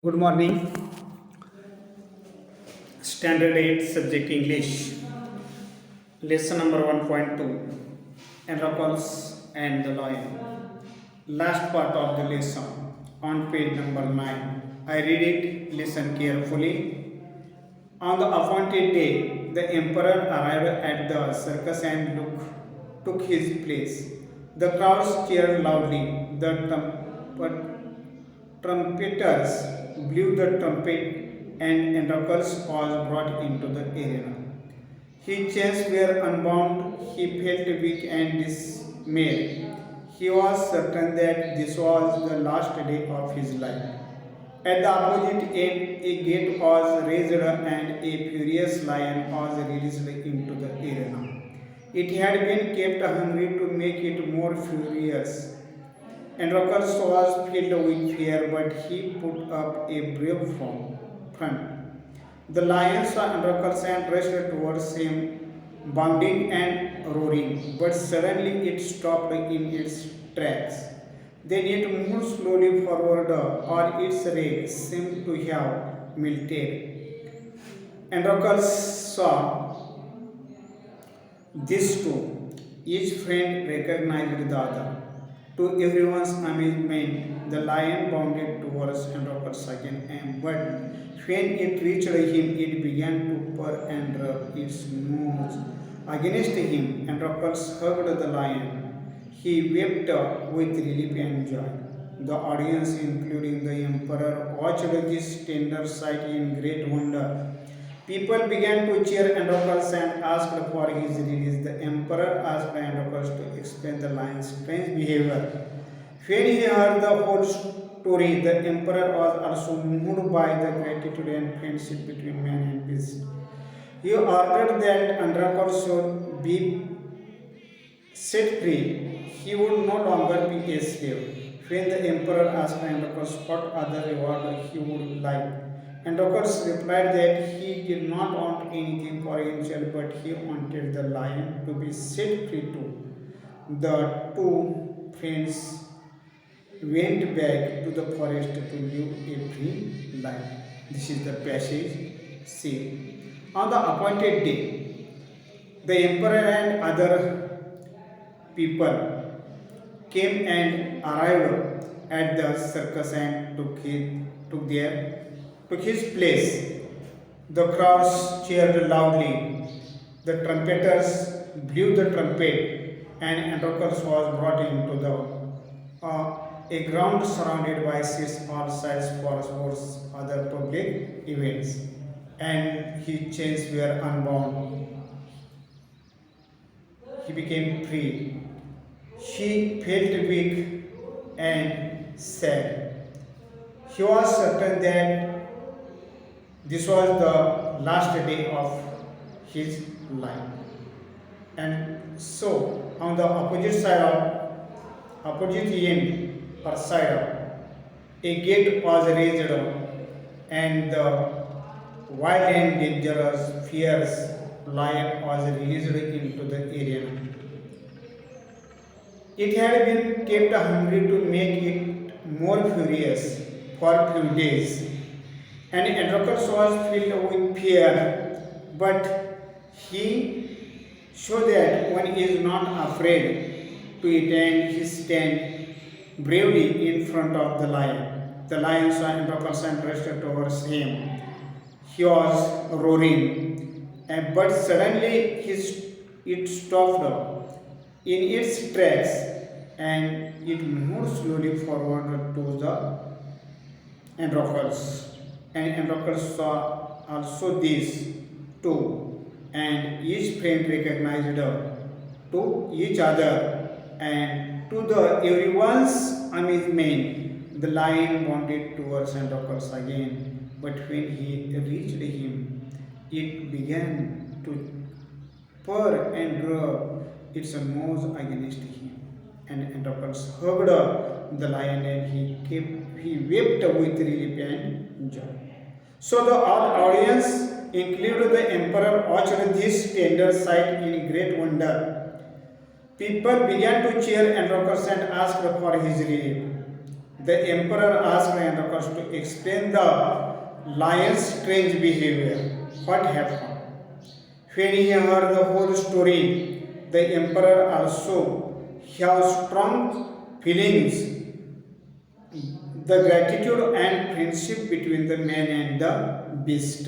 Good morning. Standard 8 Subject English. Lesson number 1.2 Enrocles and the Lion. Last part of the lesson on page number 9. I read it, listen carefully. On the appointed day, the emperor arrived at the circus and took his place. The crowds cheered loudly. The trumpeters blew the trumpet, and Androcles was brought into the arena. His chains were unbound, he felt weak and dismayed. He was certain that this was the last day of his life. At the opposite end, a gate was raised and a furious lion was released into the arena. It had been kept hungry to make it more furious. Androcles was filled with fear, but he put up a brave front. The lion saw Androcles and rushed towards him, bounding and roaring, but suddenly it stopped in its tracks. Then it moved slowly forward, or its rage seemed to have melted. Androcles saw this too. Each friend recognized the other. To everyone's amazement, the lion bounded towards Androcles again, but when it reached him, it began to purr and rub its nose against him. Androcles hugged the lion. He wept with relief and joy. The audience, including the emperor, watched this tender sight in great wonder. People began to cheer Androcles and asked for his release. The emperor asked Androcles to explain the lion's strange behavior. When he heard the whole story, the emperor was also moved by the gratitude and friendship between man and beast. He ordered that Androcles should be set free. He would no longer be a slave. When the emperor asked Androcles what other reward he would like, Androcles replied that he did not want anything for himself, but he wanted the lion to be set free too. The two friends went back to the forest to live a free life. This is the passage. See, on the appointed day, the emperor and other people came and arrived at the circus and took his place. The crowds cheered loudly. The trumpeters blew the trumpet, and Androcles was brought into a ground surrounded by seats all sides for sports, other public events, and his chains were unbound. He became free. She felt weak and sad. He was certain that this was the last day of his life. And so, on the opposite end or side of, a gate was raised and the wild and dangerous, fierce lion was released into the arena. It had been kept hungry to make it more furious for a few days, and Androcles was filled with fear, but he showed that one is not afraid to eat, and he stand bravely in front of the lion. The lion saw Androcles and rushed towards him. He was roaring, but suddenly it stopped in its tracks and it moved slowly forward to the Androcles. And Androcles saw also this too, and each friend recognized to each other, and to the everyone's amazement, the lion bounded towards Androcles again. But when he reached him, it began to purr and rub its nose against him. And Androcles hugged the lion, and he wept with relief and joy. So the all audience, including the emperor, watched this tender sight in great wonder. People began to cheer Androcles and ask for his relief. The emperor asked Androcles to explain the lion's strange behavior. What happened? When he heard the whole story, the emperor also had strong feelings, the gratitude and friendship between the man and the beast.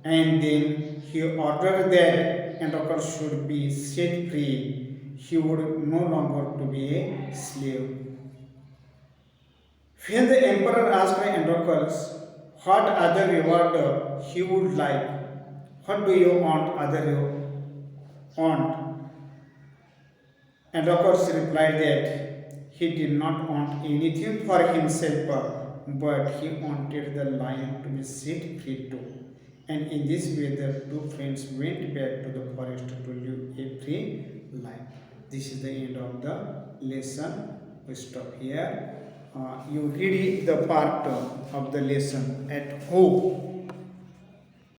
And then he ordered that Androcles should be set free. He would no longer to be a slave. When the emperor asked Androcles what other reward he would like, what do you want other you want? Androcles replied that he did not want anything for himself, but he wanted the lion to be set free too. And in this way, the two friends went back to the forest to live a free life. This is the end of the lesson. We stop here. You read the part of the lesson at home.